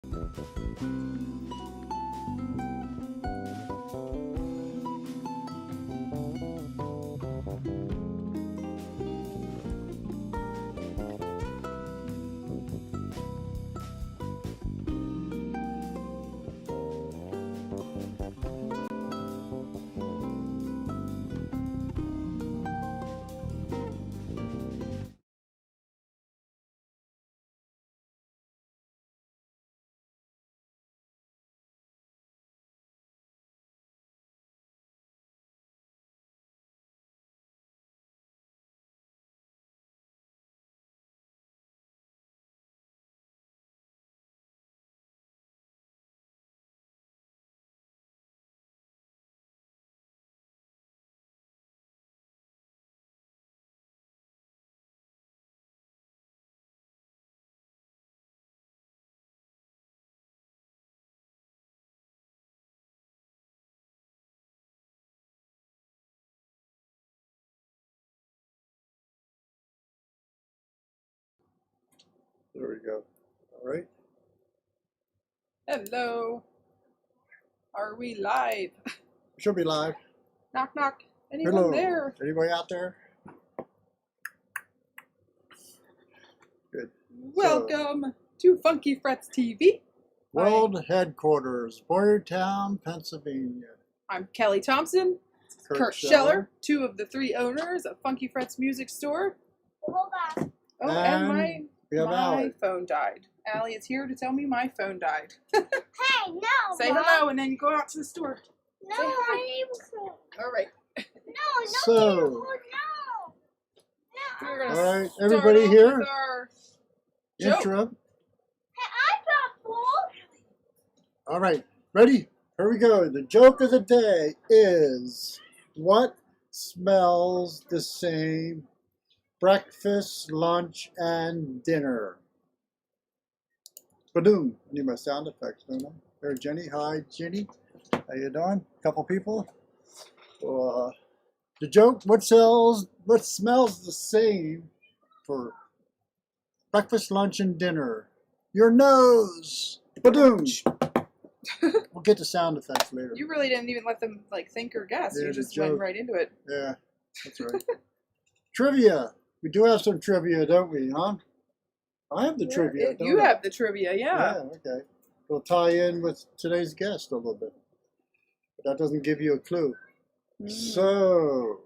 There we go. All right. Hello. Are we live? Should be live. Knock, knock. Anyone Hello. there? Anybody out there? Good. Welcome to Funky Frets TV. World headquarters, Boyertown, Pennsylvania. I'm Kelly Thompson. Kurt Scheller, two of the three owners of Funky Frets Music Store. Hold on. Oh, and my phone died. Allie is here to tell me my phone died. Hey, no. Say Mom. hello and then go out to the store. No, Say hi. I ain't. All right. No, So, no. We're going all to right, start everybody off here? with our joke. Intro. Hey, I got full. All right, ready? Here we go. The joke of the day is, what smells the same breakfast, lunch, and dinner? Badoom. I need my sound effects, don't I? There's Jenny. Hi, Jenny. How you doing? Couple people. The joke, what smells the same for breakfast, lunch, and dinner? Your nose. Badoom. We'll get the sound effects later. You really didn't even let them like think or guess. Yeah, You the just joke. went right into it. Yeah, that's right. Trivia. We do have some trivia, don't we, huh? I have the trivia. You don't I? have the trivia, yeah. Yeah, okay. We'll tie in with today's guest a little bit. But that doesn't give you a clue. So,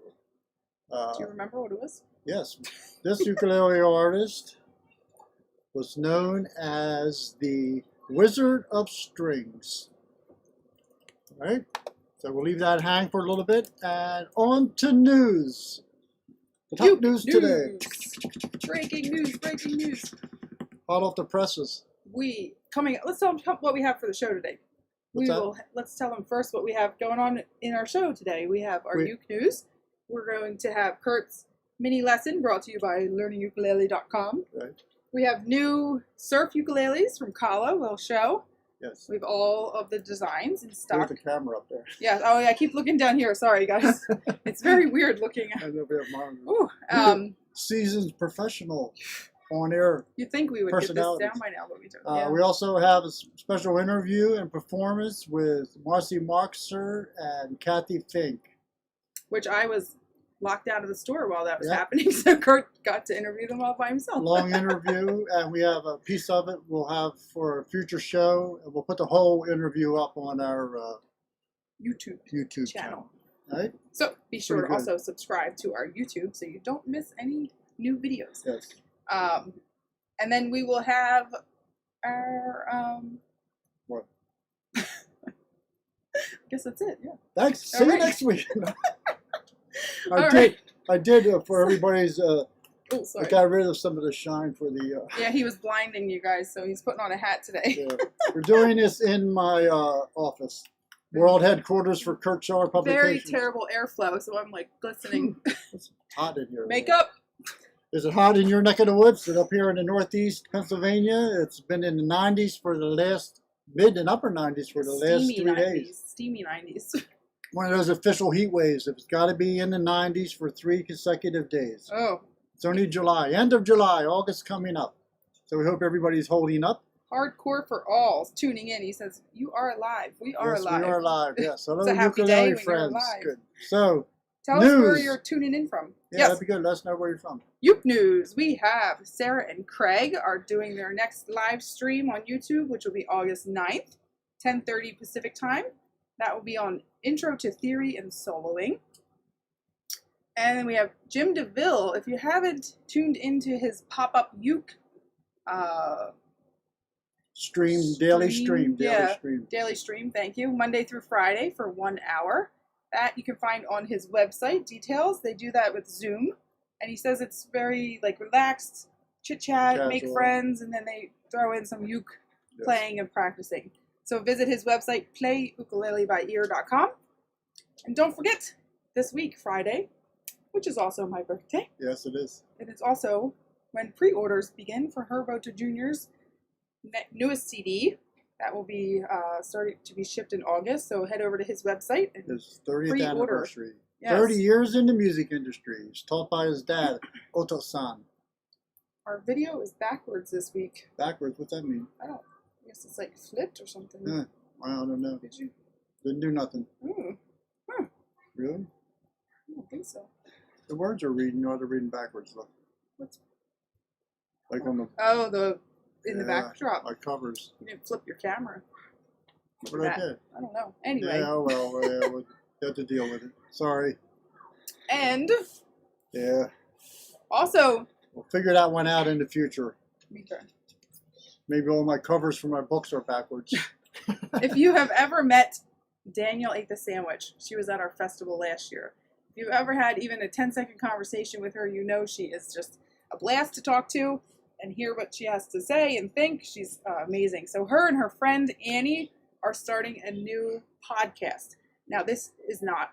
Do you remember what it was? yes, this ukulele artist was known as the Wizard of Strings. All right, so we'll leave that hang for a little bit, and on to news. The top news today. Breaking news, breaking news. Hot off the presses. Let's tell them what we have for the show today. Let's tell them first what we have going on in our show today. We have our uke news. We're going to have Kurt's mini lesson brought to you by learningukulele.com. Right. We have new surf ukuleles from Kala. We'll show. Yes. We have all of the designs in stock. Put the camera up there. Yeah. Oh, yeah. I keep looking down here. Sorry, guys. It's very weird looking. I know we have mine. Ooh. Seasoned professional on-air. You'd think we would get this down by now, but we don't. Yeah. We also have a special interview and performance with Marcy Markser and Kathy Fink. Which I was locked out of the store while that was happening, so Kurt got to interview them all by himself. Long interview, and we have a piece of it we'll have for a future show, and we'll put the whole interview up on our YouTube channel. Right? So be sure to also subscribe to our YouTube so you don't miss any new videos. Yes. And then we will have our what? I guess that's it. Yeah. Thanks. See you next week. I did for everybody's. I got rid of some of the shine for the. Yeah, he was blinding you guys, so he's putting on a hat today. Yeah. We're doing this in my office, world headquarters for Kurt Scheller Publications. Very terrible airflow, so I'm like glistening. It's hot in here. Makeup. Is it hot in your neck of the woods? And up here in the Northeast Pennsylvania, it's been in the 90s for the last mid and upper 90s for the last 3 days. Steamy 90s. One of those official heat waves. It's got to be in the 90s for 3 consecutive days. Oh. It's only July, end of July, August coming up. So we hope everybody's holding up. Hardcore for All is tuning in. He says, "You are alive. We are Yes, alive." we are live. Yes, hello, It's a happy day ukulele when you're friends. alive. Good. So, Tell us where news. you're tuning in from. Yeah, Yes. that'd be good. Let us know where you're from. Uke News. We have Sarah and Craig are doing their next live stream on YouTube, which will be August 9th, 10:30 Pacific time. That will be on Intro to Theory and Soloing. And then we have Jim DeVille. If you haven't tuned into his pop-up uke Daily stream. daily stream, thank you, Monday through Friday for 1 hour. That you can find on his website, details. They do that with Zoom. And he says it's very like relaxed, chit-chat, make Casual. friends, and then they throw in some uke playing and practicing. So visit his website, playukulelebyear.com. And don't forget, this week, Friday, which is also my birthday. Yes, it is. And it's also when pre-orders begin for Herbo to Junior's newest CD. That will be starting to be shipped in August. So head over to his website and His 30th pre-order. anniversary. Yes. 30 years in the music industry. He's taught by his dad, Oto-san. Our video is backwards this week. Backwards, what's that mean? I guess it's like flipped or something. I don't know. Did you? Didn't do nothing. Huh. Really? I don't think so. The words are reading, you ought to reading backwards. Look. What's? Like on the Oh, in the yeah, backdrop. like covers. You didn't flip your camera. What I did. I don't know. Anyway. Yeah, well, we'll have to deal with it. Sorry. And Yeah. also, We'll figure that one out in the future. okay. Maybe all my covers for my books are backwards. If you have ever met Daniel Ate the Sandwich, she was at our festival last year. If you've ever had even a 10-second conversation with her, you know she is just a blast to talk to and hear what she has to say and think. She's amazing. So her and her friend Annie are starting a new podcast. Now, this is not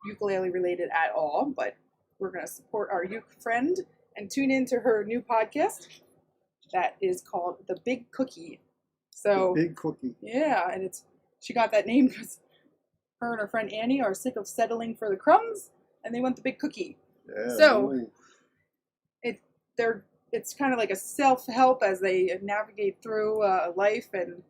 ukulele related at all, but we're going to support our uke friend and tune into her new podcast that is called The Big Cookie. So The Big Cookie. yeah, and she got that name because her and her friend Annie are sick of settling for the crumbs, and they want the big cookie. Yeah. So ooh. it's kind of like a self-help as they navigate through life and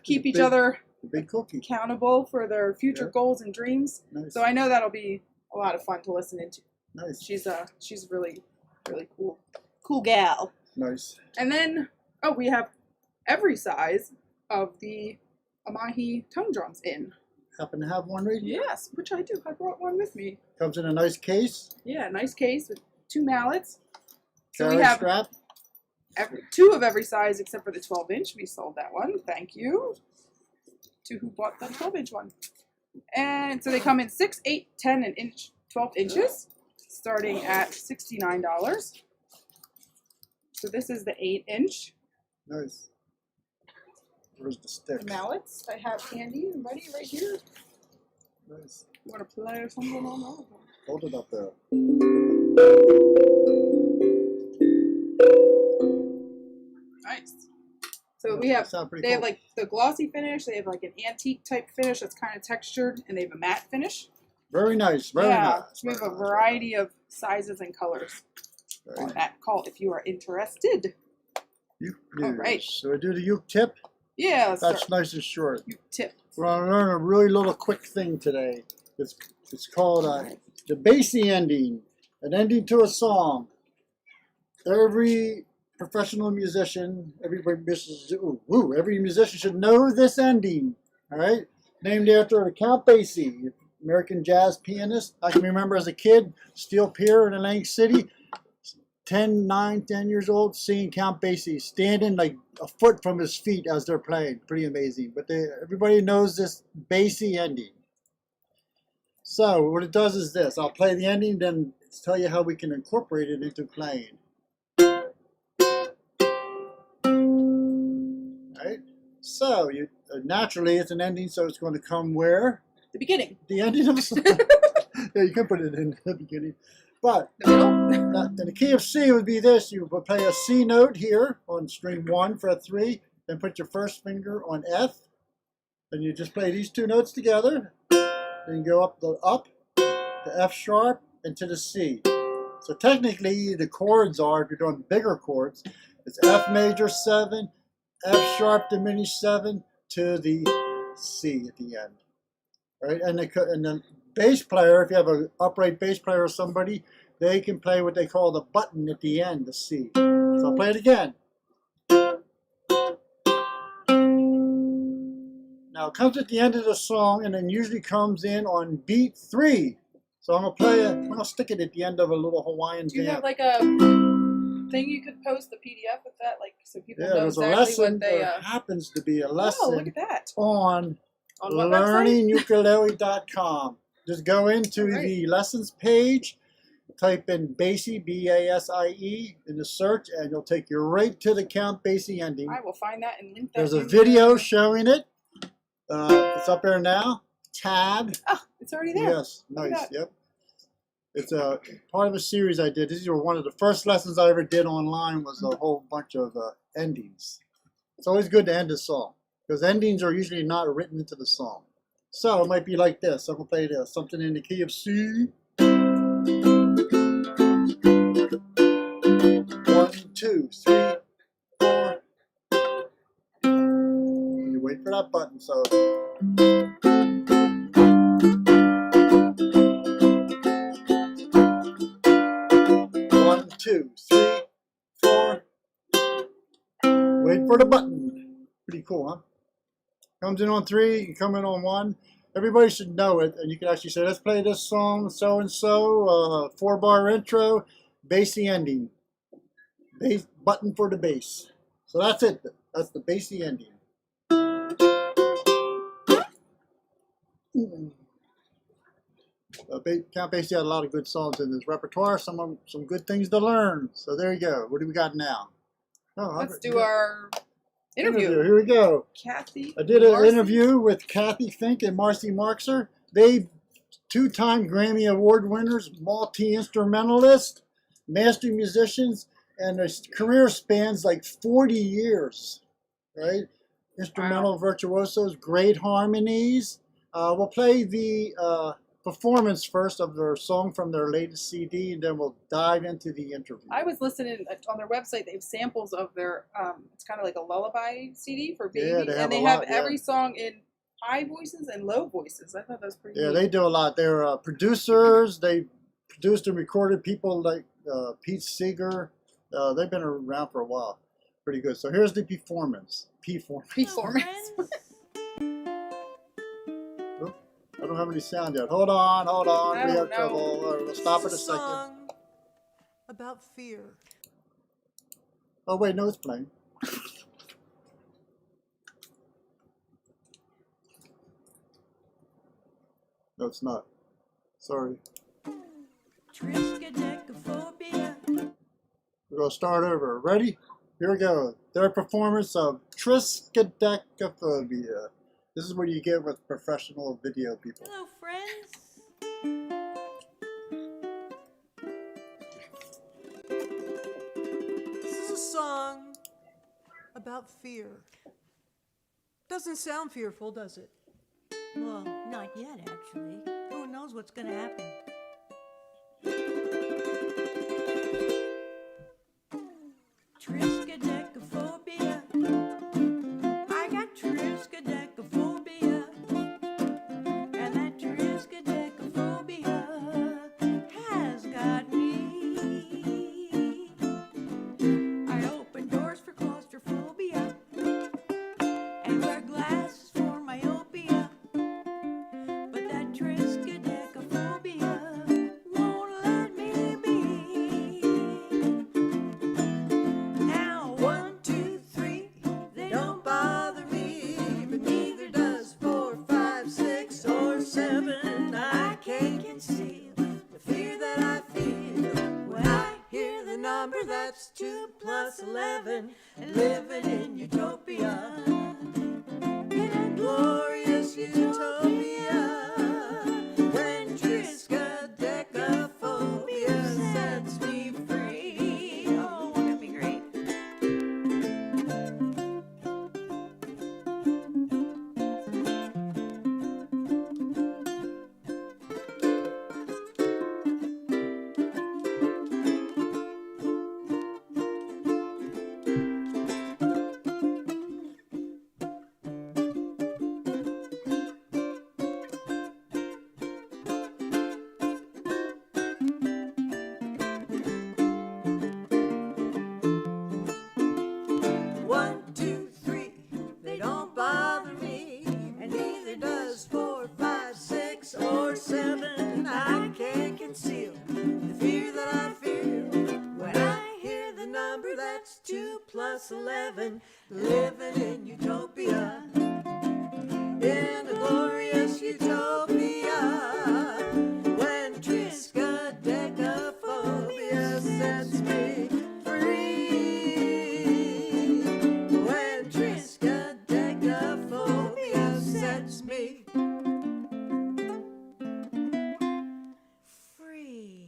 keep each other The Big Cookie. accountable for their future goals and dreams. Nice. So I know that'll be a lot of fun to listen into. Nice. She's really cool gal. Nice. And then we have every size of the Amahi tongue drums in. Happen to have one right here? Yes, which I do. I brought one with me. Comes in a nice case. Yeah, nice case with 2 mallets. So Carry we have strap. 2 of every size except for the 12-inch. We sold that one. Thank you to who bought the 12-inch one. And so they come in 6, 8, 10, and 12 inches, starting at $69. So this is the 8-inch. Nice. Where's the stick? The mallets I have handy and ready right here. Nice. You want to play or something on all of them? Hold it up there. Nice. So we have, Sound pretty they have cool. like the glossy finish, they have like an antique type finish that's kind of textured, and they have a matte finish. Very nice. Very yeah, nice. we have very a nice, variety of sizes and colors very on nice. that call if you are interested. Uke All news. right. So I do the uke tip. Yeah, let's That's start. nice and short. You tip. We're going to learn a really little quick thing today. It's called the Bassy Ending, an ending to a song. Every professional musician, every musician should know this ending. All right, named after Count Basie, American jazz pianist. I can remember as a kid, steel pier in Atlantic City, 10 years old, seeing Count Basie standing like a foot from his feet as they're playing. Pretty amazing. But everybody knows this Bassy ending. So what it does is this. I'll play the ending, then tell you how we can incorporate it into playing. Right? So naturally it's an ending, so it's going to come where? The beginning. The ending of a song. Yeah, you can put it in the beginning. But The middle. in the key of C would be this. You would play a C note here on string 1, fret 3, then put your first finger on F, and you just play these 2 notes together. Then go up to F sharp, and to the C. So technically the chords are, if you're doing bigger chords, it's F major 7, F sharp diminished 7 to the C at the end. Right? And the bass player, if you have an upright bass player or somebody, they can play what they call the button at the end, the C. So I'll play it again. Now it comes at the end of the song and then usually comes in on beat 3. So I'm gonna play it. I'm gonna stick it at the end of a little Hawaiian Do you jam. have like a thing you could post the PDF with that, like so people know There's a exactly lesson. what they? There happens to be a Oh, lesson look at that! on On what website? learningukulele.com. Just go into the lessons page, type in Bassy, B-A-S-I-E, in the search, and it'll take you right to the Count Bassy ending. I will find that and link that. There's a video showing it. It's up there now. Tab. Oh, it's already there. Yes, nice. Yep. It's a part of a series I did. These were one of the first lessons I ever did online. Was a whole bunch of endings. It's always good to end a song because endings are usually not written into the song. So it might be like this. I'm gonna play this. Something in the key of C. 1, 2, 3, 4. You wait for that button. So. 1, 2, 3, 4. Wait for the button. Pretty cool, huh? Comes in on 3, you come in on 1. Everybody should know it, and you can actually say, let's play this song, so-and-so, 4-bar intro, bassy ending. Bass, button for the bass. So that's it. That's the bassy ending. Count Basie had a lot of good songs in his repertoire, some good things to learn. So there you go. What do we got now? Oh, Let's do our interview. Here we go. Kathy. I did an Marcy. interview with Kathy Fink and Marcy Marxer. They 2-time Grammy Award winners, multi-instrumentalist, master musicians, and their career spans like 40 years, right? Instrumental virtuosos, great harmonies. We'll play the performance first of their song from their latest CD, and then we'll dive into the interview. I was listening on their website. They have samples of their. It's kind of like a lullaby CD for baby, and they have every song in high voices and low voices. I thought that was pretty. Yeah, neat. they do a lot. They're producers. They produced and recorded people like Pete Seeger. They've been around for a while. Pretty good. So here's the performance. Performance. I don't have any sound yet. Hold on. We have trouble. We'll stop it a second. Song about fear. Oh wait, no, it's playing. No, it's not. Sorry. Triskaidekaphobia. We're gonna start over. Ready? Here we go. Their performance of Triskaidekaphobia. This is what you get with professional video people. Hello, friends. This is a song about fear. Doesn't sound fearful, does it? Well, not yet, actually. Who knows what's going to happen? Triskaidekaphobia. I got triskaidekaphobia. And that triskaidekaphobia has got me. I open doors for claustrophobia and wear glasses for myopia. But that triskaidekaphobia heaven, living in utopia. In a glorious utopia, when triskaidekaphobia sets me free. When triskaidekaphobia sets me free.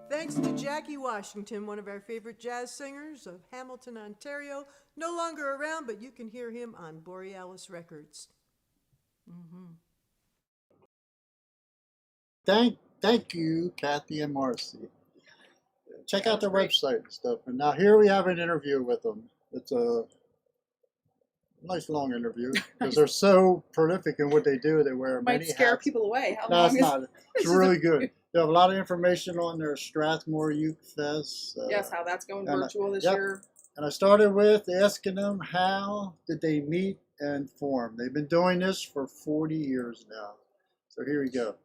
Thanks to Jackie Washington, one of our favorite jazz singers of Hamilton, Ontario. No longer around, but you can hear him on Borealis Records. Thank you, Kathy and Marcy. Check out their Great. website and stuff. And now here we have an interview with them. It's a nice long interview because they're so prolific in what they do. They wear Might many scare hats. people away. How No, long it's is not. It's this is really a- good. They have a lot of information on their Strathmore Uke Fest. Yes, how that's going and, virtual this yep. year. And I started with asking them how did they meet and form. They've been doing this for 40 years now. So here we go.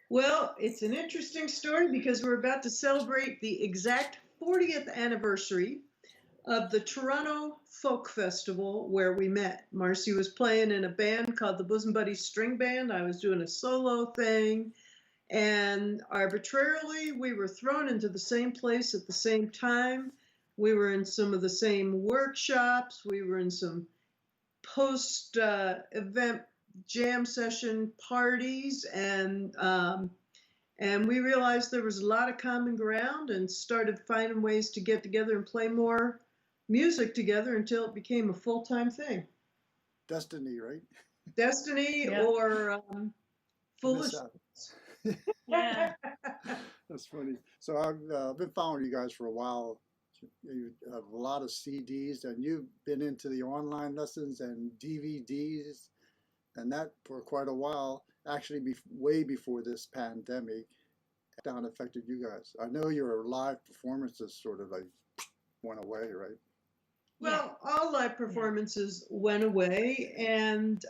Well, it's an interesting story because we're about to celebrate the exact 40th anniversary of the Toronto Folk Festival where we met. Marcy was playing in a band called the Bosom Buddies String Band. I was doing a solo thing. And arbitrarily, we were thrown into the same place at the same time. We were in some of the same workshops. We were in some post-event jam session parties, and we realized there was a lot of common ground and started finding ways to get together and play more music together until it became a full-time thing. Destiny, right? Destiny Yeah. or Miss foolishness. out. Yeah. That's funny. So I've been following you guys for a while. You have a lot of CDs, and you've been into the online lessons and DVDs, and that for quite a while. Actually, way before this pandemic, down affected you guys. I know your live performances sort of like went away, right? Well, all live performances went away, and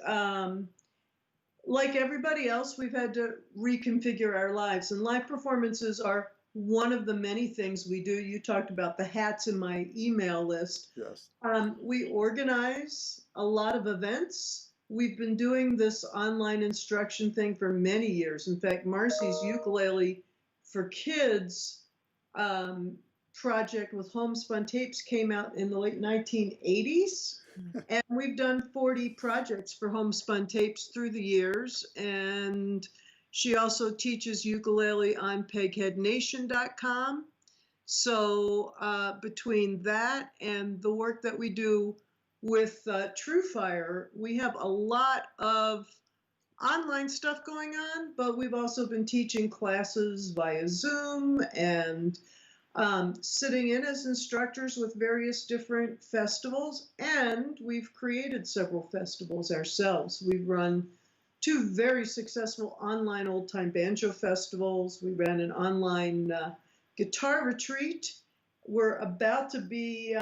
like everybody else, we've had to reconfigure our lives. And live performances are one of the many things we do. You talked about the hats in my email list. Yes. We organize a lot of events. We've been doing this online instruction thing for many years. In fact, Marcy's Ukulele for Kids project with Homespun Tapes came out in the late 1980s. And we've done 40 projects for Homespun Tapes through the years. And she also teaches ukulele on pegheadnation.com. So between that and the work that we do with TrueFire, we have a lot of online stuff going on, but we've also been teaching classes via Zoom and sitting in as instructors with various different festivals, and we've created several festivals ourselves. We've run 2 very successful online old-time banjo festivals. We ran an online guitar retreat. We're about to be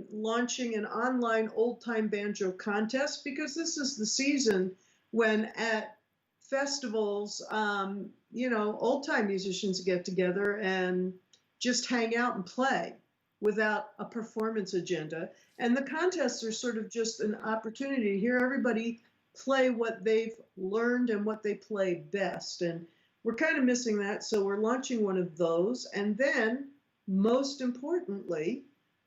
launching an online old-time banjo contest because this is the season when at festivals, old-time musicians get together and just hang out and play without a performance agenda. And the contests are sort of just an opportunity to hear everybody play what they've learned and what they play best. And we're kind of missing that, so we're launching one of those. And then, most importantly,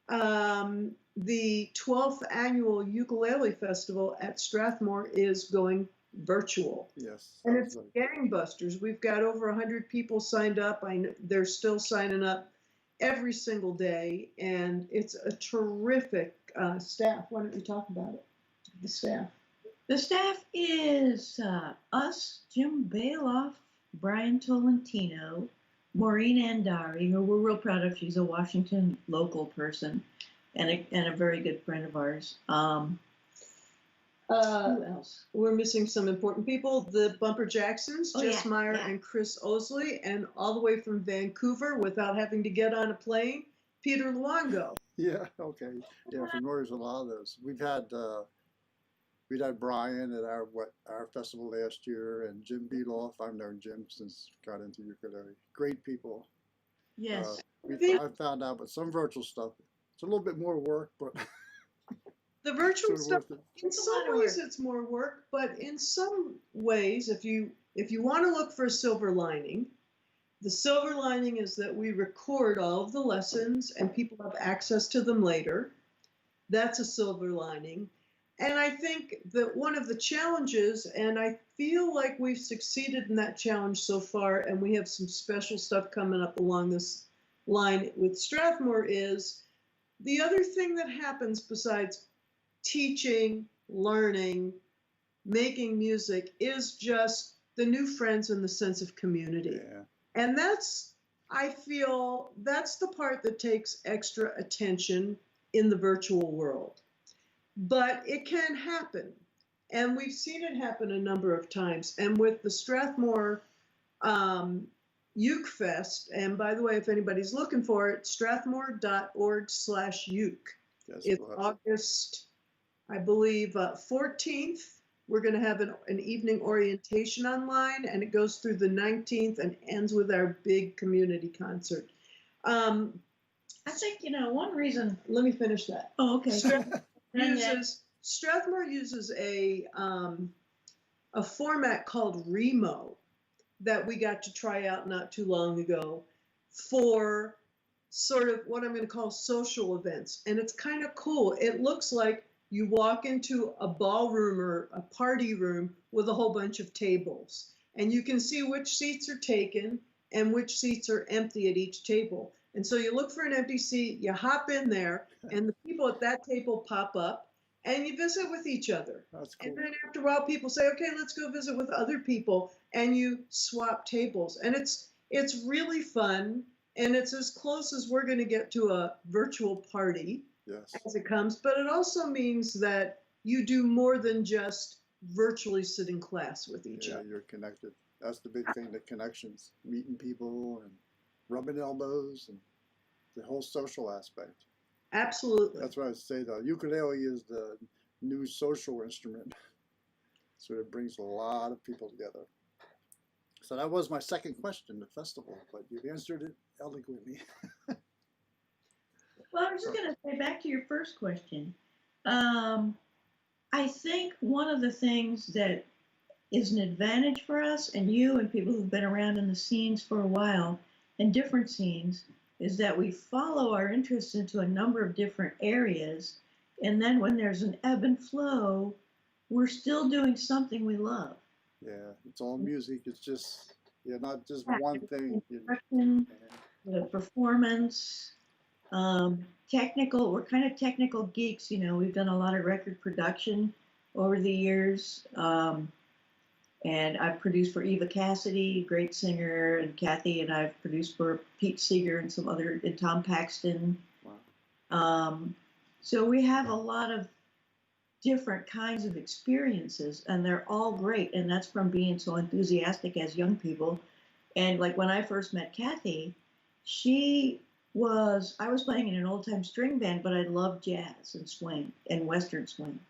the 12th annual Ukulele Festival at Strathmore is going virtual. Yes. And it's gangbusters. We've got over 100 people signed up. They're still signing up every single day, and it's a terrific staff. Why don't you talk about it? The staff. The staff is us, Jim Bailoff, Brian Tolentino, Maureen Andari, who we're real proud of. She's a Washington local person and a very good friend of ours. Who else? We're missing some important people. The Bumper Jacksons, Oh, Jess yeah, Meyer yeah. and Chris Osley, and all the way from Vancouver without having to get on a plane, Peter Luongo. Yeah. Okay. Yeah. From Northern's a lot of those. We'd had Brian at our festival last year, and Jim Beeloff. I've known Jim since got into ukulele. Great people. Yes. I found out with some virtual stuff, it's a little bit more work, but The virtual sort of stuff, worth it. in It's a some lot of ways work. it's more work, but in some ways, if you want to look for a silver lining, the silver lining is that we record all of the lessons and people have access to them later. That's a silver lining. And I think that one of the challenges, and I feel like we've succeeded in that challenge so far, and we have some special stuff coming up along this line with Strathmore, is the other thing that happens besides teaching, learning, making music is just the new friends and the sense of community. Yeah. And I feel that's the part that takes extra attention in the virtual world. But it can happen. And we've seen it happen a number of times. And with the Strathmore Uke Fest, and by the way, if anybody's looking for it, strathmore.org/uke. Yes, It's well, August, I believe, 14th. We're going to have an evening orientation online, and it goes through the 19th and ends with our big community concert. I think, one reason. Let me finish that. Oh, okay. Strathmore uses a format called Remo that we got to try out not too long ago for sort of what I'm going to call social events. And it's kind of cool. It looks like you walk into a ballroom or a party room with a whole bunch of tables, and you can see which seats are taken and which seats are empty at each table. And so you look for an empty seat, you hop in there, and the people at that table pop up, and you visit with each other. that's cool. And then after a while, people say, okay, let's go visit with other people, and you swap tables. And it's really fun, and it's as close as we're going to get to a virtual party Yes. as it comes. But it also means that you do more than just virtually sit in class with each Yeah, other. you're connected. That's the big thing, the connections, meeting people and rubbing elbows and the whole social aspect. Absolutely. That's why I say the ukulele is the new social instrument. So it brings a lot of people together. So that was my second question, the festival, but you've answered it eloquently. Well, I was just going to say back to your first question. I think one of the things that is an advantage for us and you and people who've been around in the scenes for a while and different scenes is that we follow our interests into a number of different areas. And then when there's an ebb and flow, we're still doing something we love. Yeah, it's all music. It's just, not just one thing. Construction, the performance, technical. We're kind of technical geeks. We've done a lot of record production over the years. And I've produced for Eva Cassidy, great singer, and Kathy, and I've produced for Pete Seeger and some other, and Tom Paxton. Wow. So we have a lot of different kinds of experiences, and they're all great. And that's from being so enthusiastic as young people. And like when I first met Kathy, I was playing in an old time string band, but I loved jazz and swing and Western swing.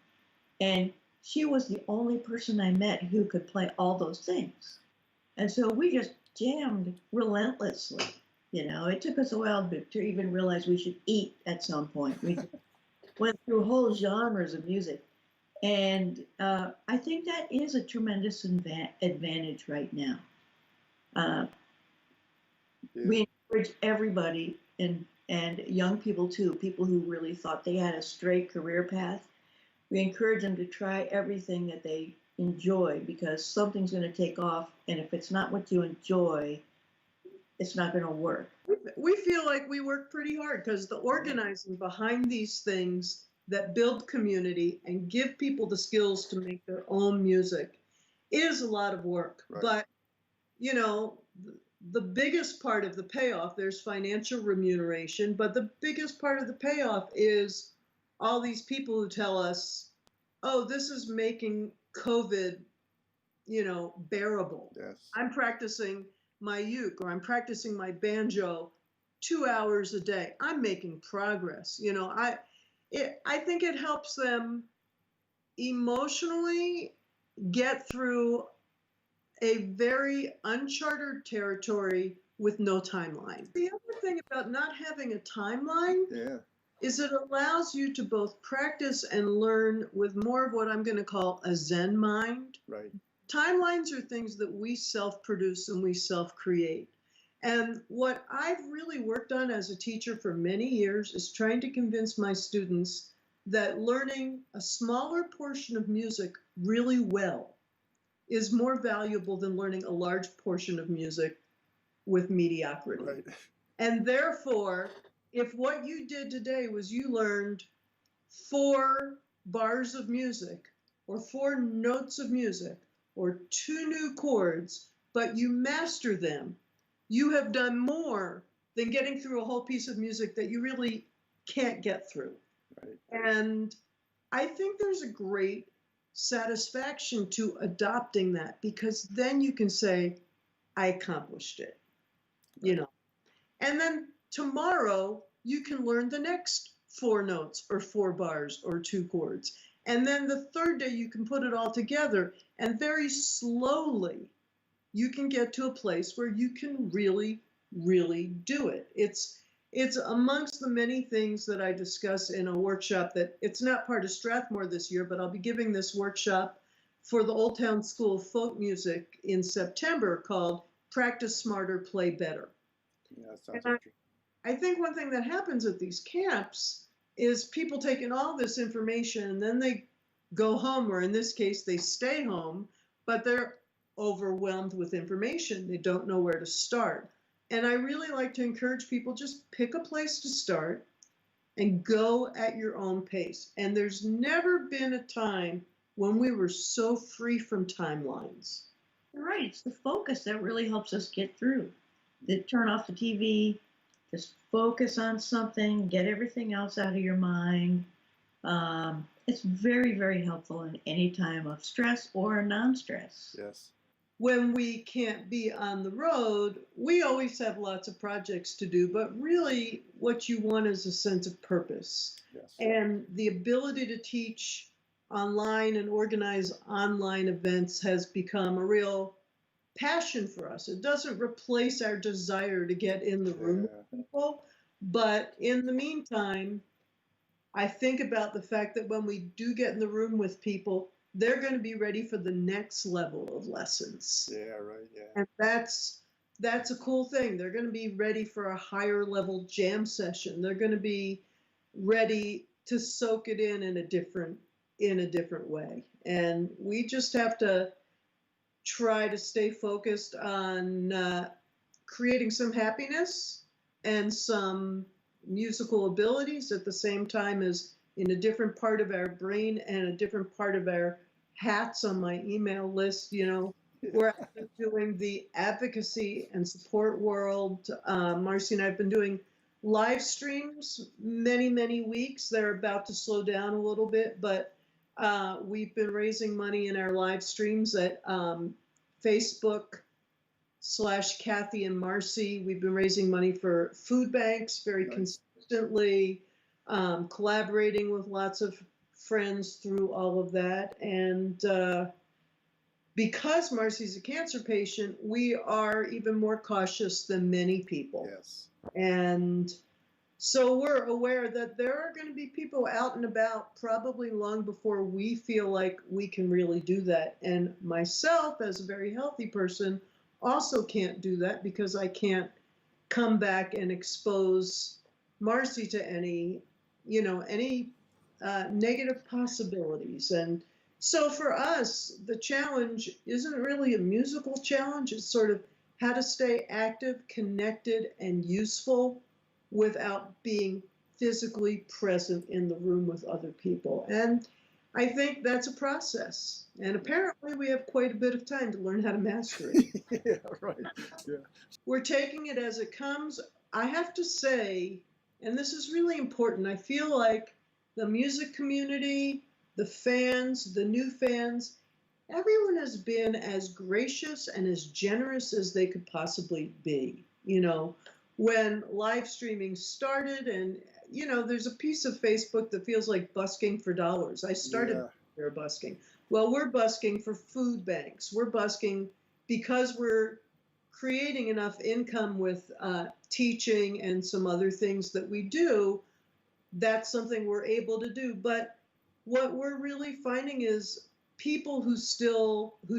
And she was the only person I met who could play all those things. And so we just jammed relentlessly. It took us a while to even realize we should eat at some point. We went through whole genres of music. And I think that is a tremendous advantage right now. We encourage everybody and young people too, people who really thought they had a straight career path. We encourage them to try everything that they enjoy because something's going to take off. And if it's not what you enjoy, it's not going to work. We feel like we work pretty hard because the organizing behind these things that build community and give people the skills to make their own music is a lot of work. Right. But, the biggest part of the payoff, there's financial remuneration, but the biggest part of the payoff is all these people who tell us, oh, this is making COVID, bearable. Yes. I'm practicing my uke or I'm practicing my banjo 2 hours a day. I'm making progress. I think it helps them emotionally get through a very uncharted territory with no timeline. The other thing about not having a timeline Yeah. is it allows you to both practice and learn with more of what I'm going to call a Zen mind. Right. Timelines are things that we self-produce and we self-create. And what I've really worked on as a teacher for many years is trying to convince my students that learning a smaller portion of music really well is more valuable than learning a large portion of music with mediocrity. Right. And therefore, if what you did today was you learned 4 bars of music or 4 notes of music or 2 new chords, but you master them, you have done more than getting through a whole piece of music that you really can't get through. Right. And I think there's a great satisfaction to adopting that, because then you can say, I accomplished it, you know. And then tomorrow you can learn the next 4 notes or 4 bars or 2 chords. And then the third day you can put it all together, and very slowly you can get to a place where you can really, really do it. It's amongst the many things that I discuss in a workshop that it's not part of Strathmore this year, but I'll be giving this workshop for the Old Town School of Folk Music in September called Practice Smarter, Play Better. Yeah, that sounds And interesting. I think one thing that happens at these camps is people taking all this information and then they go home, or in this case, they stay home, but they're overwhelmed with information. They don't know where to start. And I really like to encourage people, just pick a place to start and go at your own pace. And there's never been a time when we were so free from timelines. You're right. It's the focus that really helps us get through. Turn off the TV, just focus on something, get everything else out of your mind. It's very, very helpful in any time of stress or non-stress. Yes. When we can't be on the road, we always have lots of projects to do, but really what you want is a sense of purpose. Yes. And the ability to teach online and organize online events has become a real passion for us. It doesn't replace our desire to get in the room with people, but in the meantime, I think about the fact that when we do get in the room with people, they're going to be ready for the next level of lessons. Yeah, right, yeah. And that's a cool thing. They're going to be ready for a higher level jam session. They're going to be ready to soak it in a different way. And we just have to try to stay focused on creating some happiness and some musical abilities at the same time as in a different part of our brain and a different part of our hats on my email list. You know, we're actually doing the advocacy and support world. Marcy and I have been doing live streams many weeks. They're about to slow down a little bit, but we've been raising money in our live streams at Facebook/Kathy and Marcy. We've been raising money for food banks very consistently, collaborating with lots of friends through all of that. And because Marcy's a cancer patient, we are even more cautious than many people. Yes. And so we're aware that there are going to be people out and about probably long before we feel like we can really do that. And myself, as a very healthy person, also can't do that because I can't come back and expose Marcy to any negative possibilities. And so for us, the challenge isn't really a musical challenge. It's sort of how to stay active, connected, and useful without being physically present in the room with other people. And I think that's a process. And apparently we have quite a bit of time to learn how to master it. Yeah, right. Yeah. We're taking it as it comes. I have to say, and this is really important, I feel like the music community, the fans, the new fans, everyone has been as gracious and as generous as they could possibly be. You know, when live streaming started, and there's a piece of Facebook that feels like busking for dollars. I started there busking. Well, we're busking for food banks. We're busking because we're creating enough income with teaching and some other things that we do, that's something we're able to do. But what we're really finding is people who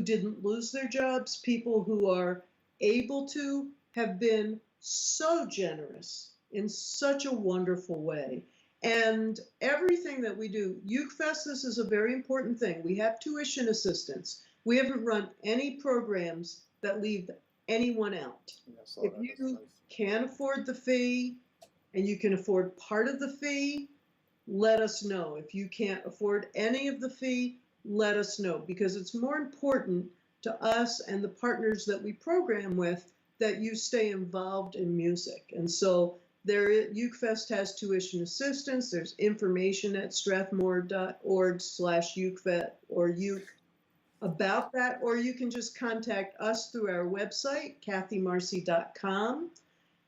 didn't lose their jobs, people who are able to, have been so generous in such a wonderful way. And everything that we do, UkeFest, this is a very important thing. We have tuition assistance. We haven't run any programs that leave anyone out. If you can't afford the fee and you can afford part of the fee, let us know. If you can't afford any of the fee, let us know, because it's more important to us and the partners that we program with that you stay involved in music. And so UkeFest has tuition assistance. There's information at strathmore.org/UkeFest or Uke about that, or you can just contact us through our website, kathymarcy.com,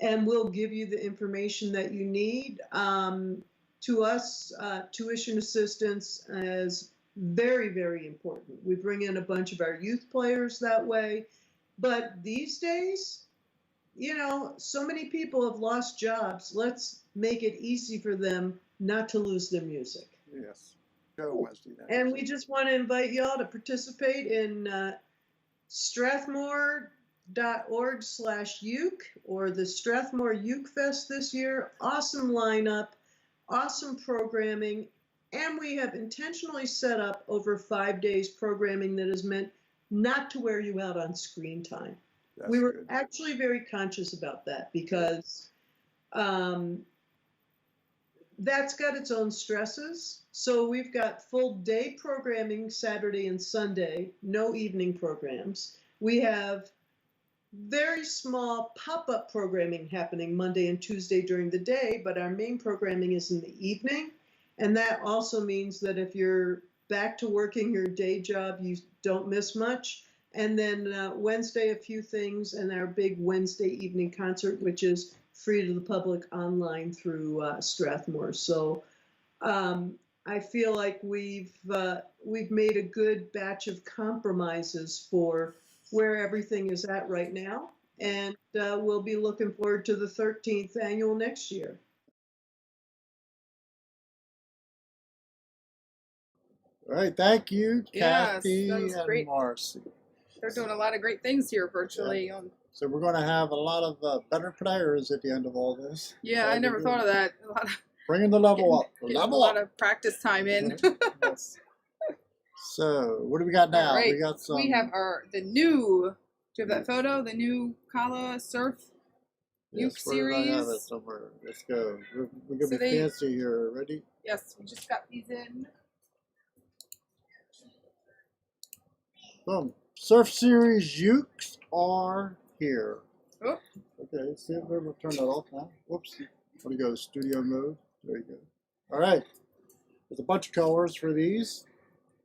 and we'll give you the information that you need. To us, tuition assistance is very, very important. We bring in a bunch of our youth players that way. But these days, you know, so many people have lost jobs. Let's make it easy for them not to lose their music. Yes. Go Wednesday night. And we just want to invite y'all to participate in strathmore.org/Uke or the Strathmore Uke Fest this year. Awesome lineup, awesome programming, and we have intentionally set up over 5 days programming that is meant not to wear you out on screen time. We were actually very conscious about that because that's got its own stresses. So we've got full day programming Saturday and Sunday, no evening programs. We have very small pop-up programming happening Monday and Tuesday during the day, but our main programming is in the evening. And that also means that if you're back to working your day job, you don't miss much. And then Wednesday, a few things, and our big Wednesday evening concert, which is free to the public online through Strathmore. So I feel like we've made a good batch of compromises for where everything is at right now, and we'll be looking forward to the 13th annual next year. All right, thank you, Yes, Kathy that was and great. Marcy. They're doing a lot of great things here virtually. Yeah. So we're going to have a lot of better players at the end of all this. Yeah, I never thought of that. A lot of Bringing the level up. getting Level a lot up. of practice time in. Yes. So what do we got now? All right. We got some. We have the new. Do you have that photo? The new Kala Surf Uke Yes, where did I have it series. somewhere? Let's go. We're going to So be fancy here. Ready? Yes, we just got these in. Boom. Surf Series Ukes are here. Oh. Okay, see if we'll turn that off now. Whoops. Let me go to studio mode. There you go. All right. There's a bunch of colors for these.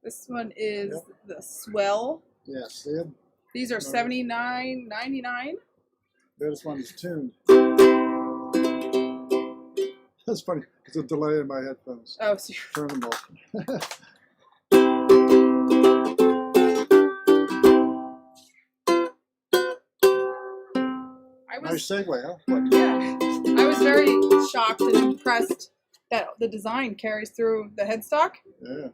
This one is the Swell. Yes, see them? These are $79.99. This one is tuned. That's funny. There's a delay in my headphones. Oh, so Turn them off. Nice segue, huh? Yeah, I was very shocked and impressed that the design carries through the headstock. Yeah.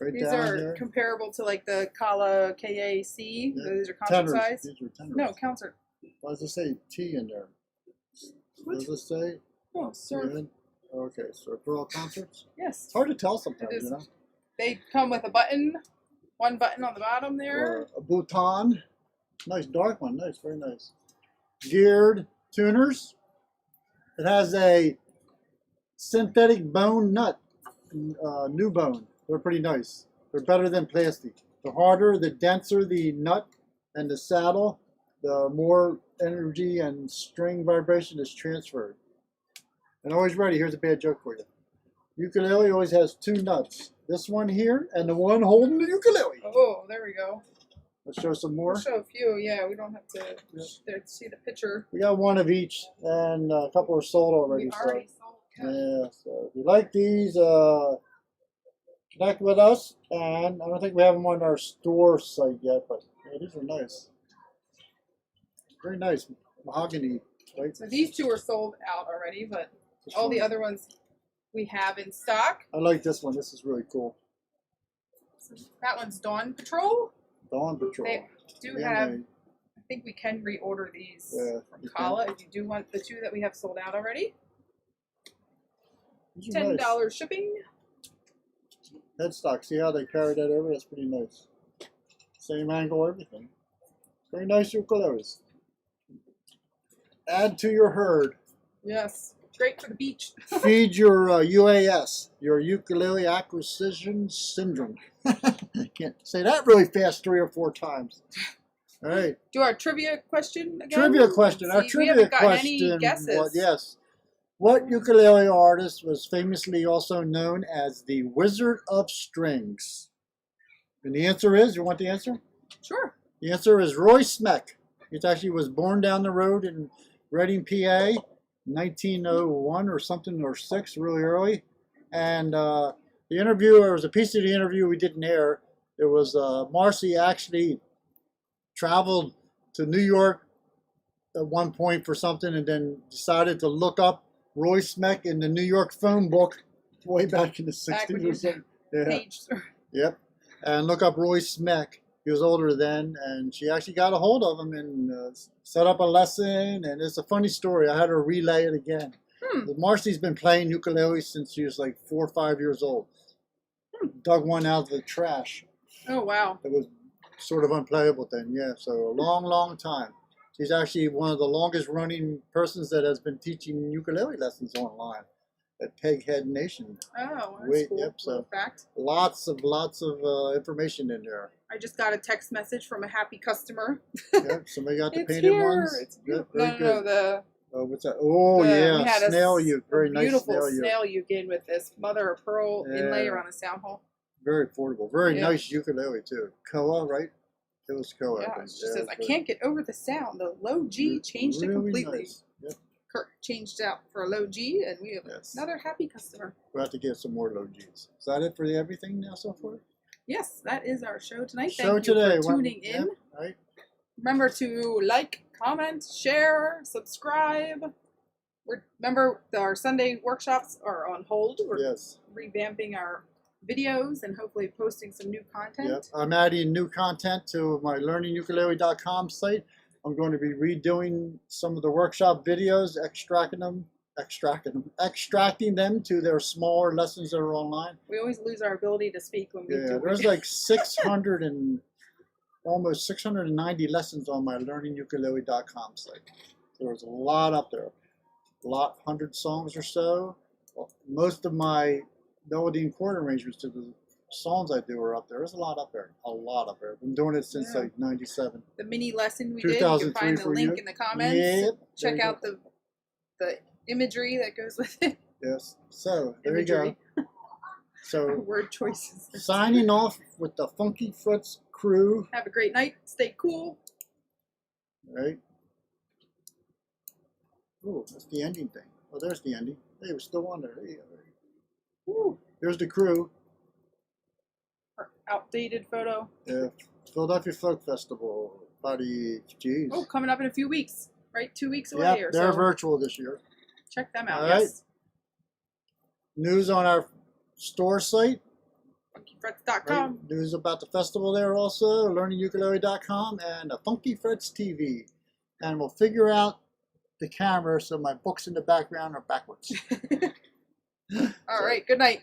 Right These down are here. comparable to like the Kala KAC. Yeah. These are concert Tenors. size. These are tenors. No, concert. Why does it say T in there? What does it say? Oh, surf. Yeah. Okay, so for all concerts? Yes. It's hard to tell sometimes, It is. you know? They come with a button, one button on the bottom there. Or a bouton. Nice dark one. Nice, very nice. Geared tuners. It has a synthetic bone nut, new bone. They're pretty nice. They're better than plastic. The harder, the denser the nut and the saddle, the more energy and string vibration is transferred. And always ready, here's a bad joke for you. Ukulele always has two nuts. This one here and the one holding the ukulele. Oh, there we go. Let's show some more. We'll show a few. Yeah, we don't have to see the picture. We got one of each, and a couple are sold already. We already sold. Yeah, so if you like these, connect with us. And I don't think we have them on our store site yet, but yeah, these are nice. Very nice. Mahogany. Right? So these two are sold out already, but This all the one. other ones we have in stock. I like this one. This is really cool. So that one's Dawn Patrol. Dawn Patrol. They do Yeah, have, they- I think we can reorder these Yeah, from you Kala if you do want the two that we have sold out already. these are nice. $10 shipping. Headstock. See how they carry that over? That's pretty nice. Same angle, everything. Very nice ukuleles. Add to your herd. Yes, great for the beach. Feed your UAS, your ukulele acquisition syndrome. I can't say that really fast 3 or 4 times. All right. Do our trivia question again. Trivia question. Let's Our see, we trivia haven't gotten question. any guesses. Yes. What ukulele artist was famously also known as the Wizard of Strings? And the answer is, you want the answer? Sure. The answer is Roy Smeck. He actually was born down the road in Reading, PA, 1901 or something, or 6, really early. And the interview, there was a piece of the interview we didn't air. It was Marcy actually traveled to New York at one point for something and then decided to look up Roy Smeck in the New York phone book way back in the 60s when or you something. Yeah. Page. Yep. And look up Roy Smeck. He was older then, and she actually got a hold of him and set up a lesson. And it's a funny story. I had her relay it again. Marcy's been playing ukulele since she was like 4 or 5 years old. Dug one out of the trash. Oh, wow. It was sort of unplayable then, yeah. So a long, long time. She's actually one of the longest running persons that has been teaching ukulele lessons online at Peghead Nation. Oh, that's Wait, cool. yep, so- Little fact. Lots of information in there. I just got a text message from a happy customer. Yep, somebody got the It's painted here. ones. It's Yep, beautiful. very No, good. the Oh, what's that? Oh, we yeah, had snail uke. Very a nice beautiful snail uke. snail uke in with this mother of pearl inlay Yeah. around a sound hole. Very affordable. Very Yeah. nice ukulele, too. Koa, right? It was Koa. I Yeah, think. it just says, I very- can't get over the sound. The low G changed it really completely. Nice. Yep. Kurt changed it out for a low G, and we have Yes. another happy customer. We'll have to get some more low Gs. Is that it for everything now so far? Yes, that is our show tonight. Show Thank you today. for tuning in. Yep, right? Remember to like, comment, share, subscribe. Remember, our Sunday workshops are on hold. We're Yes. revamping our videos and hopefully posting some new content. Yep. I'm adding new content to my learningukulele.com site. I'm going to be redoing some of the workshop videos, extracting them to their smaller lessons that are online. We always lose our ability to speak when we Yeah, do there's it. like 600 and almost 690 lessons on my learningukulele.com site. There's a lot up there. 100 songs or so. Most of my melody and chord arrangements to the songs I do are up there. There's a lot up there. A lot up there. I've been doing it since Yeah. like 97. The mini lesson we did, you can 2003 find the for link you. in the comments. Yep. Check There you out the imagery that goes with it. Yes. So there you go. Imagery. So Word choices. signing off with the Funky Foots crew. Have a great night. Stay cool. Right. Oh, that's the ending thing. Oh, there's the ending. Hey, we're still on there. There you go. Woo. There's the crew. Our outdated photo. Yeah. Philadelphia Folk Festival. Buddy, geez. Oh, coming up in a few weeks. Right? 2 weeks away Yep, or they're so. virtual this year. Check them out. All right. Yes. News on our store site. FunkyFrets.com. Right? News about the festival there also. LearningUkulele.com and Funky Frets TV. And we'll figure out the camera so my books in the background are backwards. All right. Good night.